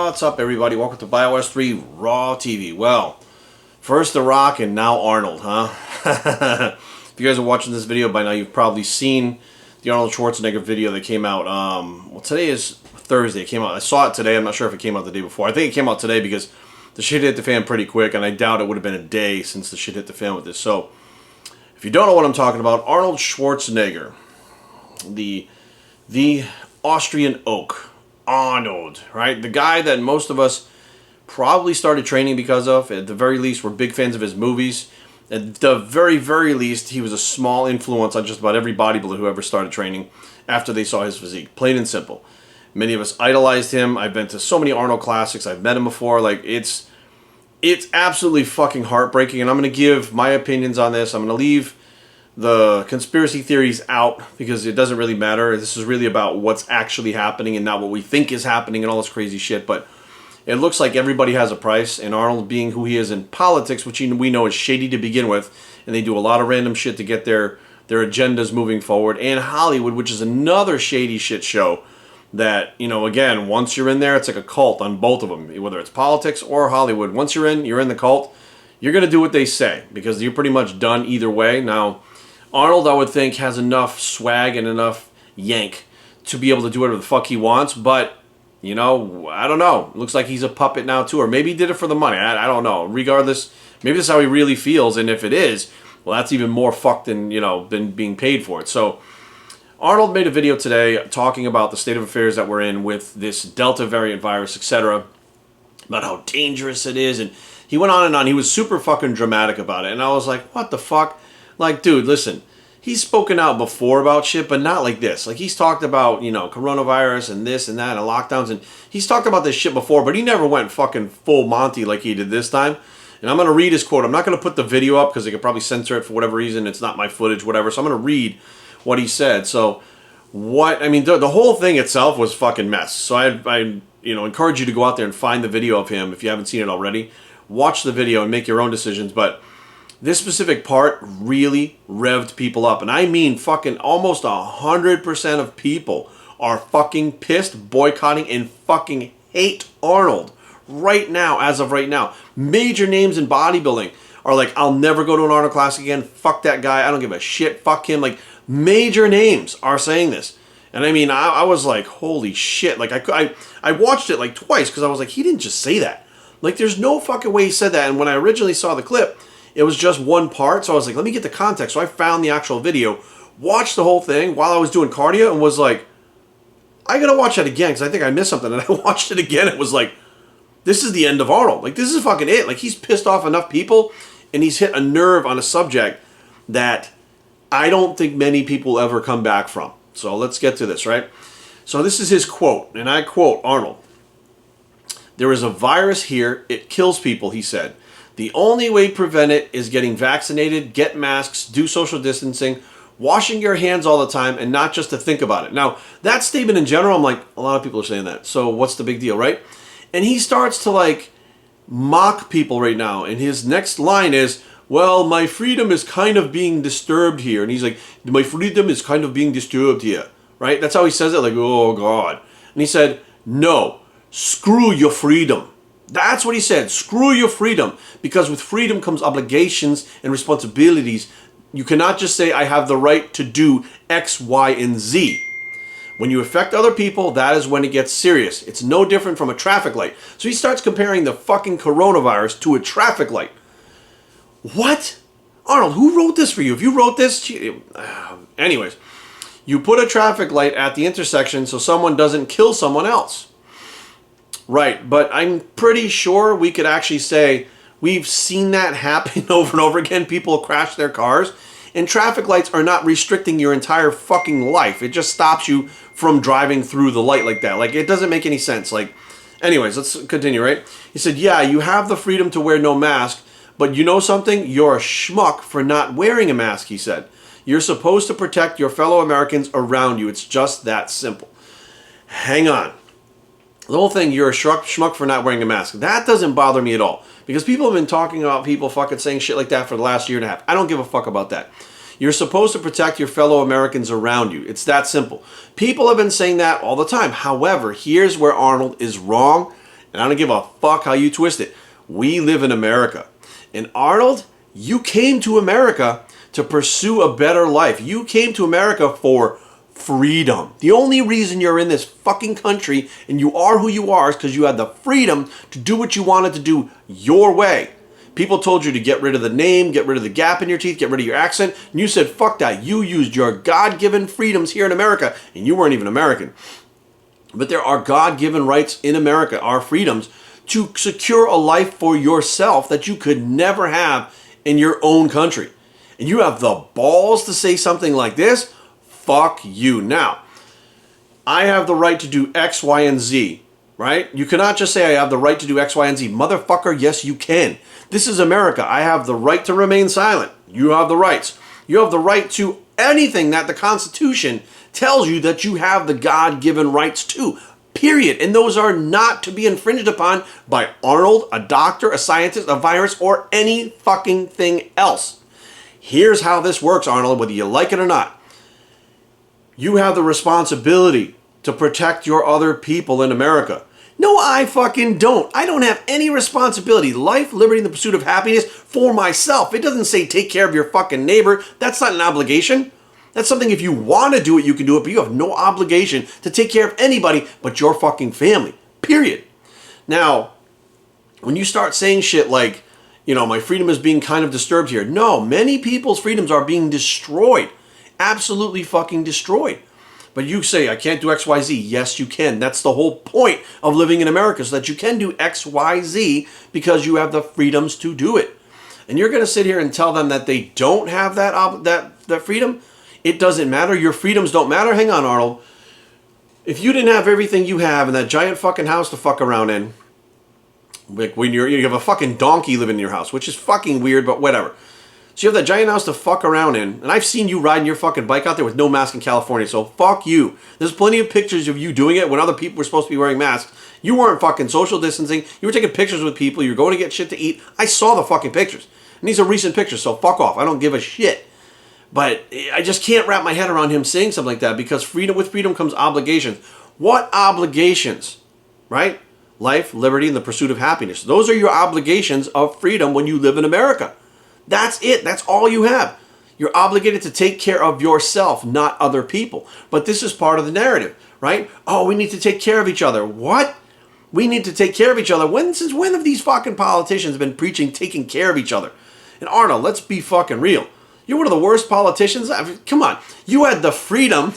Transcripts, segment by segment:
What's up, everybody? Welcome to BioWars 3 Raw TV. Well, first The Rock and now Arnold, huh? If you guys are watching this video by now, you've probably seen the Arnold Schwarzenegger video that came out. Well, today is Thursday. It came out. I saw it today. I'm not sure if it came out the day before. I think it came out today because the shit hit the fan pretty quick, and I doubt it would have been a day since the shit hit the fan with this. So, if you don't know what I'm talking about, Arnold Schwarzenegger, the Austrian oak. Arnold, right? The guy that most of us probably started training because of. At the very least, we're big fans of his movies. At the very, very least, he was a small influence on just about every bodybuilder who ever started training after they saw his physique. Plain and simple. Many of us idolized him. I've been to so many Arnold classics. I've met him before. Like, it's absolutely fucking heartbreaking, and I'm going to give my opinions on this. I'm going to leave the conspiracy theories out because it doesn't really matter. This is really about what's actually happening and not what we think is happening and all this crazy shit. But it looks like everybody has a price, and Arnold, being who he is in politics, which we know is shady to begin with, and they do a lot of random shit to get their agendas moving forward, and Hollywood, which is another shady shit show that, you know, again, once you're in there, it's like a cult on both of them, whether it's politics or Hollywood. Once you're in the cult, you're going to do what they say because you're pretty much done either way. Now, Arnold, I would think, has enough swag and enough yank to be able to do whatever the fuck he wants, but, you know, I don't know. It looks like he's a puppet now, too, or maybe he did it for the money. I don't know. Regardless, maybe this is how he really feels, and if it is, well, that's even more fucked than, you know, than being paid for it. So, Arnold made a video today talking about the state of affairs that we're in with this Delta variant virus, etc., about how dangerous it is, and he went on and on. He was super fucking dramatic about it, and I was like, what the fuck? Like, dude, listen, he's spoken out before about shit, but not like this. Like, he's talked about, you know, coronavirus and this and that and lockdowns, and he's talked about this shit before, but he never went fucking full Monty like he did this time. And I'm going to read his quote. I'm not going to put the video up because they could probably censor it for whatever reason. It's not my footage, whatever. So I'm going to read what he said. So, I mean, the whole thing itself was fucking mess. So I you know, encourage you to go out there and find the video of him if you haven't seen it already. Watch the video and make your own decisions, but this specific part really revved people up. And I mean fucking almost 100% of people are fucking pissed, boycotting, and fucking hate Arnold right now, as of right now. Major names in bodybuilding are like, I'll never go to an Arnold class again. Fuck that guy. I don't give a shit. Fuck him. Like, major names are saying this. And I mean, I was like, holy shit. Like, I watched it like twice because I was like, he didn't just say that. Like, there's no fucking way he said that. And when I originally saw the clip, it was just one part, so I was like, let me get the context. So I found the actual video, watched the whole thing while I was doing cardio, and was like, I gotta watch that again, because I think I missed something. And I watched it again, it was like, this is the end of Arnold. Like, this is fucking it. Like, he's pissed off enough people, and he's hit a nerve on a subject that I don't think many people ever come back from. So let's get to this, right? So this is his quote, and I quote Arnold. "There is a virus here. It kills people," he said. "The only way to prevent it is getting vaccinated, get masks, do social distancing, washing your hands all the time, and not just to think about it." Now, that statement in general, I'm like, a lot of people are saying that. So what's the big deal, right? And he starts to, like, mock people right now. And his next line is, well, my freedom is kind of being disturbed here. And he's like, my freedom is kind of being disturbed here, right? That's how he says it, like, oh, God. And he said, no, screw your freedom. That's what he said. Screw your freedom. Because with freedom comes obligations and responsibilities. You cannot just say, I have the right to do X, Y, and Z. When you affect other people, that is when it gets serious. It's no different from a traffic light. So he starts comparing the fucking coronavirus to a traffic light. What? Arnold, who wrote this for you? If you wrote this... Anyways, you put a traffic light at the intersection so someone doesn't kill someone else. Right, but I'm pretty sure we could actually say we've seen that happen over and over again. People crash their cars, and traffic lights are not restricting your entire fucking life. It just stops you from driving through the light like that. Like, it doesn't make any sense. Like, anyways, let's continue, right? He said, yeah, you have the freedom to wear no mask, but you know something? You're a schmuck for not wearing a mask, he said. You're supposed to protect your fellow Americans around you. It's just that simple. Hang on. The whole thing, you're a schmuck for not wearing a mask. That doesn't bother me at all. Because people have been talking about people fucking saying shit like that for the last year and a half. I don't give a fuck about that. You're supposed to protect your fellow Americans around you. It's that simple. People have been saying that all the time. However, here's where Arnold is wrong And I don't give a fuck how you twist it. We live in America. And Arnold, you came to America to pursue a better life. You came to America for freedom. The only reason you're in this fucking country and you are who you are is because you had the freedom to do what you wanted to do your way. People told you to get rid of the name, get rid of the gap in your teeth, get rid of your accent, and you said, fuck that. You used your God-given freedoms here in America, and you weren't even American. But there are God-given rights in America, our freedoms, to secure a life for yourself that you could never have in your own country. And you have the balls to say something like this? Fuck you. Now, I have the right to do X, Y, and Z, right? You cannot just say I have the right to do X, Y, and Z. Motherfucker, yes, you can. This is America. I have the right to remain silent. You have the rights. You have the right to anything that the Constitution tells you that you have the God-given rights to. Period. And those are not to be infringed upon by Arnold, a doctor, a scientist, a virus, or any fucking thing else. Here's how this works, Arnold, whether you like it or not. You have the responsibility to protect your other people in America. No, I fucking don't. I don't have any responsibility. Life, liberty, and the pursuit of happiness for myself. It doesn't say take care of your fucking neighbor. That's not an obligation. That's something if you want to do it, you can do it, but you have no obligation to take care of anybody but your fucking family. Period. Now, when you start saying shit like, you know, my freedom is being kind of disturbed here. No, many people's freedoms are being destroyed. Absolutely fucking destroyed. But you say, I can't do X, Y, Z. Yes, you can. That's the whole point of living in America, so that you can do X, Y, Z because you have the freedoms to do it. And you're going to sit here and tell them that they don't have that freedom? It doesn't matter. Your freedoms don't matter. Hang on, Arnold. If you didn't have everything you have in that giant fucking house to fuck around in, like when you have a fucking donkey living in your house, which is fucking weird, but whatever. So you have that giant house to fuck around in, and I've seen you riding your fucking bike out there with no mask in California, so fuck you. There's plenty of pictures of you doing it when other people were supposed to be wearing masks. You weren't fucking social distancing. You were taking pictures with people. You were going to get shit to eat. I saw the fucking pictures. And these are recent pictures, so fuck off. I don't give a shit. But I just can't wrap my head around him saying something like that because freedom, with freedom comes obligations. What obligations? Right? Life, liberty, and the pursuit of happiness. Those are your obligations of freedom when you live in America. That's it. That's all you have. You're obligated to take care of yourself, not other people. But this is part of the narrative, right? Oh, we need to take care of each other. What? We need to take care of each other. Since when have these fucking politicians been preaching taking care of each other? And Arnold, let's be fucking real. You're one of the worst politicians. I mean, come on. You had the freedom.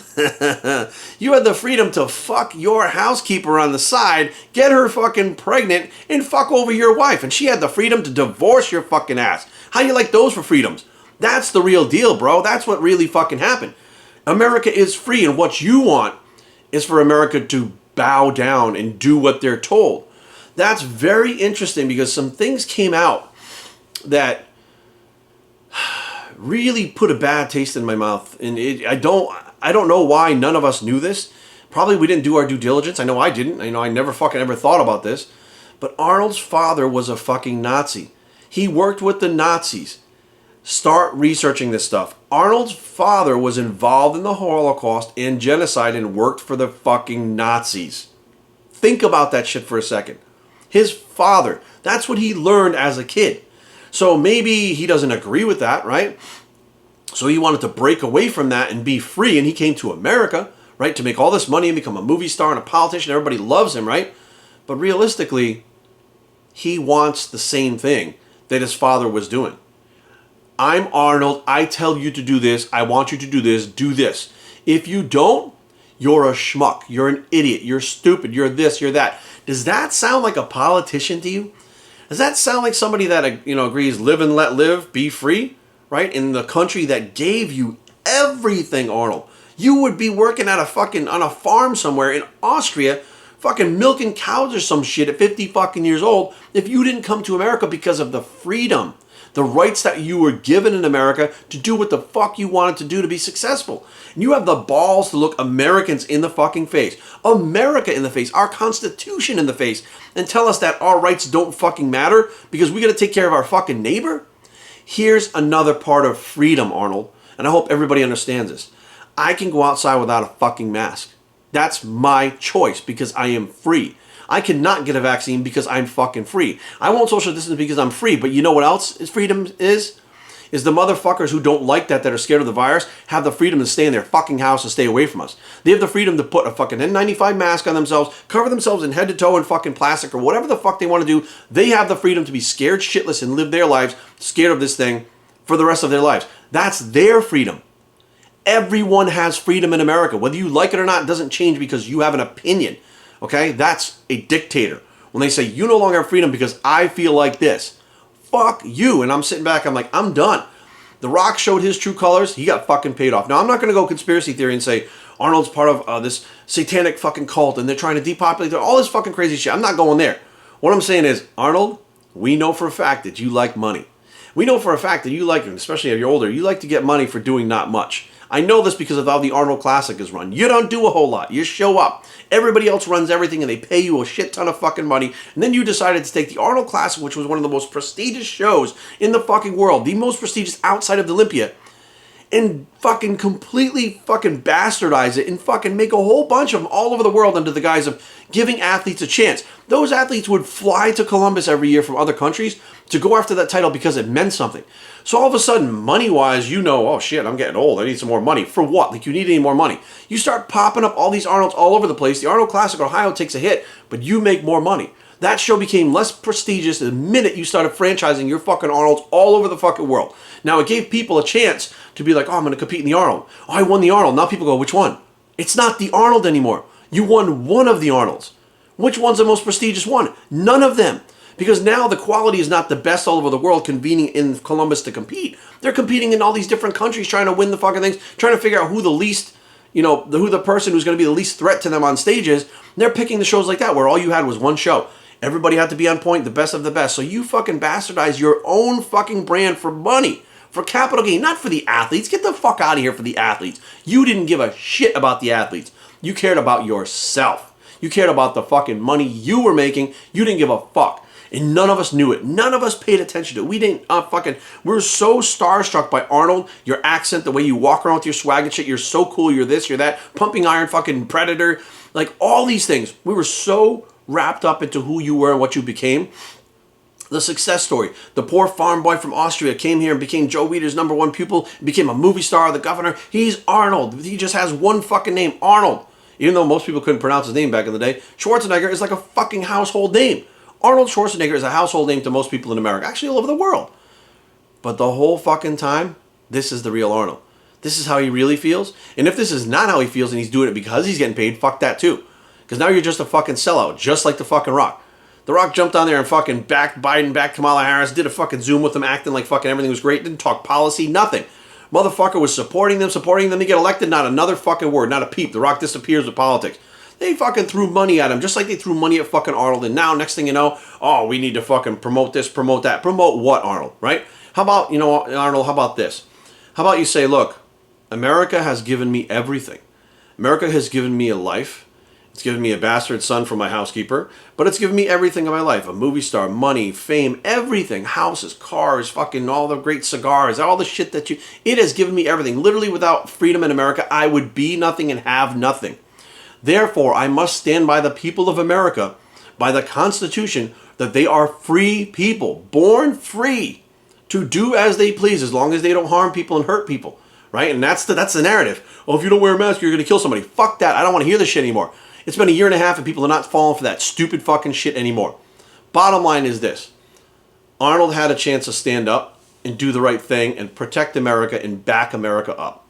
You had the freedom to fuck your housekeeper on the side, get her fucking pregnant, and fuck over your wife. And she had the freedom to divorce your fucking ass. How you like those for freedoms? That's the real deal, bro. That's what really fucking happened. America is free, and what you want is for America to bow down and do what they're told. That's very interesting because some things came out that really put a bad taste in my mouth, and I don't know why none of us knew this. Probably we didn't do our due diligence. I know I didn't. I never fucking ever thought about this. But Arnold's father was a fucking Nazi. He worked with the Nazis. Start researching this stuff. Arnold's father was involved in the Holocaust and genocide and worked for the fucking Nazis. Think about that shit for a second. His father, that's what he learned as a kid. So maybe he doesn't agree with that, right? So he wanted to break away from that and be free, and he came to America, right, to make all this money and become a movie star and a politician. Everybody loves him, right? But realistically, he wants the same thing that his father was doing. I'm Arnold. I tell you to do this. I want you to do this. Do this. If you don't, you're a schmuck. You're an idiot. You're stupid. You're this. You're that. Does that sound like a politician to you? Does that sound like somebody that agrees live and let live, be free, right? In the country that gave you everything, Arnold. You would be working at on a farm somewhere in Austria, fucking milking cows or some shit at 50 fucking years old if you didn't come to America because of the freedom, the rights that you were given in America to do what the fuck you wanted to do to be successful. And you have the balls to look Americans in the fucking face, America in the face, our Constitution in the face, and tell us that our rights don't fucking matter because we gotta take care of our fucking neighbor? Here's another part of freedom, Arnold, and I hope everybody understands this. I can go outside without a fucking mask. That's my choice because I am free. I cannot get a vaccine because I'm fucking free. I won't social distance because I'm free. But you know what else is freedom is? Is the motherfuckers who don't like that are scared of the virus, have the freedom to stay in their fucking house and stay away from us. They have the freedom to put a fucking N95 mask on themselves, cover themselves in head to toe in fucking plastic or whatever the fuck they want to do. They have the freedom to be scared shitless and live their lives scared of this thing for the rest of their lives. That's their freedom. Everyone has freedom in America. Whether you like it or not, it doesn't change because you have an opinion. Okay? That's a dictator. When they say, you no longer have freedom because I feel like this. Fuck you. And I'm sitting back, I'm like, I'm done. The Rock showed his true colors. He got fucking paid off. Now, I'm not going to go conspiracy theory and say Arnold's part of this satanic fucking cult and they're trying to depopulate all this fucking crazy shit. I'm not going there. What I'm saying is, Arnold, we know for a fact that you like money. We know for a fact that you like, especially if you're older, you like to get money for doing not much. I know this because of how the Arnold Classic is run. You don't do a whole lot. You show up. Everybody else runs everything and they pay you a shit ton of fucking money. And then you decided to take the Arnold Classic, which was one of the most prestigious shows in the fucking world, the most prestigious outside of the Olympia, and fucking completely fucking bastardize it and fucking make a whole bunch of them all over the world under the guise of giving athletes a chance. Those athletes would fly to Columbus every year from other countries to go after that title because it meant something. So all of a sudden, money-wise, you know, oh shit, I'm getting old. I need some more money. For what? Like, you need any more money. You start popping up all these Arnolds all over the place. The Arnold Classic Ohio takes a hit, but you make more money. That show became less prestigious the minute you started franchising your fucking Arnolds all over the fucking world. Now, it gave people a chance to be like, oh, I'm going to compete in the Arnold. Oh, I won the Arnold. Now people go, which one? It's not the Arnold anymore. You won one of the Arnolds. Which one's the most prestigious one? None of them. Because now the quality is not the best all over the world convening in Columbus to compete. They're competing in all these different countries trying to win the fucking things, trying to figure out who the least, you know, who the person who's going to be the least threat to them on stage is. They're picking the shows like that where all you had was one show. Everybody had to be on point, the best of the best. So you fucking bastardize your own fucking brand for money, for capital gain, not for the athletes. Get the fuck out of here for the athletes. You didn't give a shit about the athletes. You cared about yourself. You cared about the fucking money you were making. You didn't give a fuck. And none of us knew it. None of us paid attention to it. We didn't we were so starstruck by Arnold, your accent, the way you walk around with your swag and shit. You're so cool, you're this, you're that. Pumping iron fucking predator. Like all these things. We were so wrapped up into who you were and what you became. The success story. The poor farm boy from Austria came here and became Joe Weider's #1 pupil, became a movie star, the governor. He's Arnold. He just has one fucking name, Arnold. Even though most people couldn't pronounce his name back in the day, Schwarzenegger is like a fucking household name. Arnold Schwarzenegger is a household name to most people in America, actually all over the world. But the whole fucking time, this is the real Arnold. This is how he really feels. And if this is not how he feels and he's doing it because he's getting paid, fuck that too. Because now you're just a fucking sellout, just like the fucking Rock. The Rock jumped on there and fucking backed Biden, backed Kamala Harris, did a fucking Zoom with them, acting like fucking everything was great, didn't talk policy, nothing. Motherfucker was supporting them, they get elected, not another fucking word, not a peep. The Rock disappears with politics. They fucking threw money at him, just like they threw money at fucking Arnold. And now, next thing you know, oh, we need to fucking promote this, promote that. Promote what, Arnold, right? How about, you know, Arnold, how about this? How about you say, look, America has given me everything. America has given me a life. It's given me a bastard son from my housekeeper, but it's given me everything in my life. A movie star, money, fame, everything. Houses, cars, fucking all the great cigars, all the shit that it has given me everything. Literally, without freedom in America, I would be nothing and have nothing. Therefore, I must stand by the people of America, by the Constitution, that they are free people, born free, to do as they please, as long as they don't harm people and hurt people, right? And that's the narrative. Oh, if you don't wear a mask, you're going to kill somebody. Fuck that. I don't want to hear this shit anymore. It's been a year and a half and people are not falling for that stupid fucking shit anymore. Bottom line is this. Arnold had a chance to stand up and do the right thing and protect America and back America up.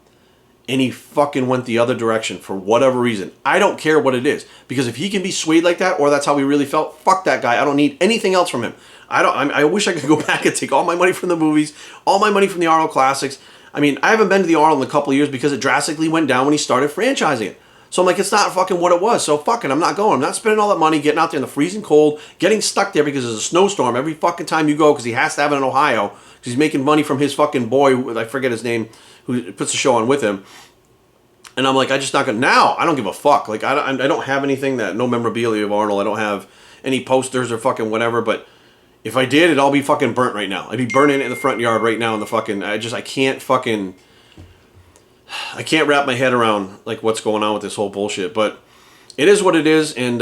And he fucking went the other direction for whatever reason. I don't care what it is. Because if he can be swayed like that, or that's how he really felt, fuck that guy. I don't need anything else from him. I wish I could go back and take all my money from the movies, all my money from the Arnold Classics. I mean, I haven't been to the Arnold in a couple of years because it drastically went down when he started franchising it. So I'm like, it's not fucking what it was. So fucking, I'm not going. I'm not spending all that money getting out there in the freezing cold, getting stuck there because there's a snowstorm every fucking time you go because he has to have it in Ohio because he's making money from his fucking boy, I forget his name, who puts the show on with him. And I'm like, I just not gonna, now, I don't give a fuck. Like, I don't have anything no memorabilia of Arnold. I don't have any posters or fucking whatever, but if I did, it'd all be fucking burnt right now. I'd be burning it in the front yard right now in the fucking, I can't wrap my head around, like, what's going on with this whole bullshit. But it is what it is, and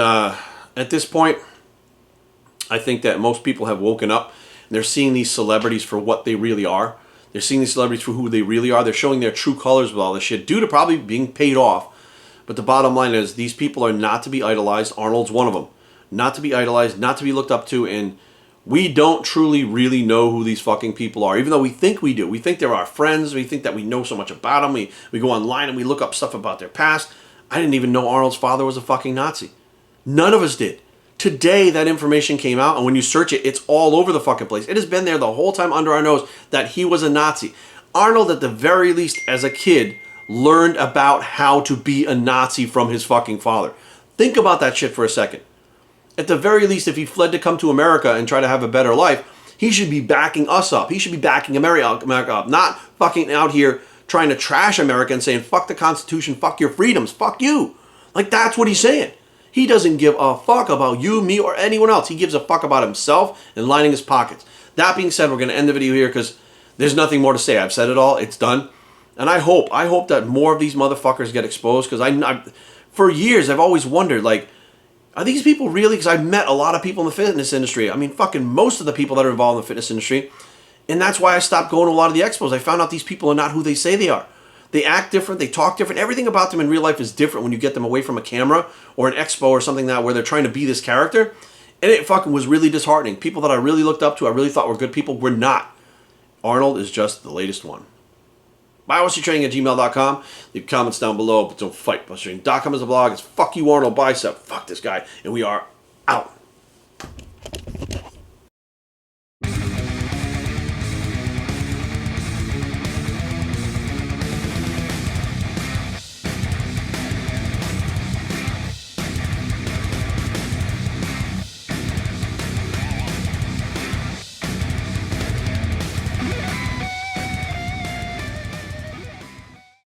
At this point, I think that most people have woken up and they're seeing these celebrities for what they really are. They're seeing these celebrities for who they really are. They're showing their true colors with all this shit due to probably being paid off. But the bottom line is these people are not to be idolized. Arnold's one of them. Not to be idolized, not to be looked up to, and we don't truly really know who these fucking people are, even though we think we do. We think they're our friends. We think that we know so much about them. We go online and we look up stuff about their past. I didn't even know Arnold's father was a fucking Nazi. None of us did. Today, that information came out, and when you search it, it's all over the fucking place. It has been there the whole time under our nose that he was a Nazi. Arnold, at the very least, as a kid, learned about how to be a Nazi from his fucking father. Think about that shit for a second. At the very least, if he fled to come to America and try to have a better life, he should be backing us up. He should be backing America up, not fucking out here trying to trash America and saying, fuck the Constitution, fuck your freedoms, fuck you. Like, that's what he's saying. He doesn't give a fuck about you, me, or anyone else. He gives a fuck about himself and lining his pockets. That being said, we're going to end the video here because there's nothing more to say. I've said it all. It's done. And I hope that more of these motherfuckers get exposed, because I for years, I've always wondered, like, are these people really? Because I've met a lot of people in the fitness industry. I mean, fucking most of the people that are involved in the fitness industry. And that's why I stopped going to a lot of the expos. I found out these people are not who they say they are. They act different. They talk different. Everything about them in real life is different when you get them away from a camera or an expo or something that where they're trying to be this character. And it fucking was really disheartening. People that I really looked up to, I really thought were good people, were not. Arnold is just the latest one. BioWrestleTraining@gmail.com. Leave comments down below, but don't fight. BioWrestleTraining.com is a blog. It's fuck you, Arnold Bicep. Fuck this guy. And we are out.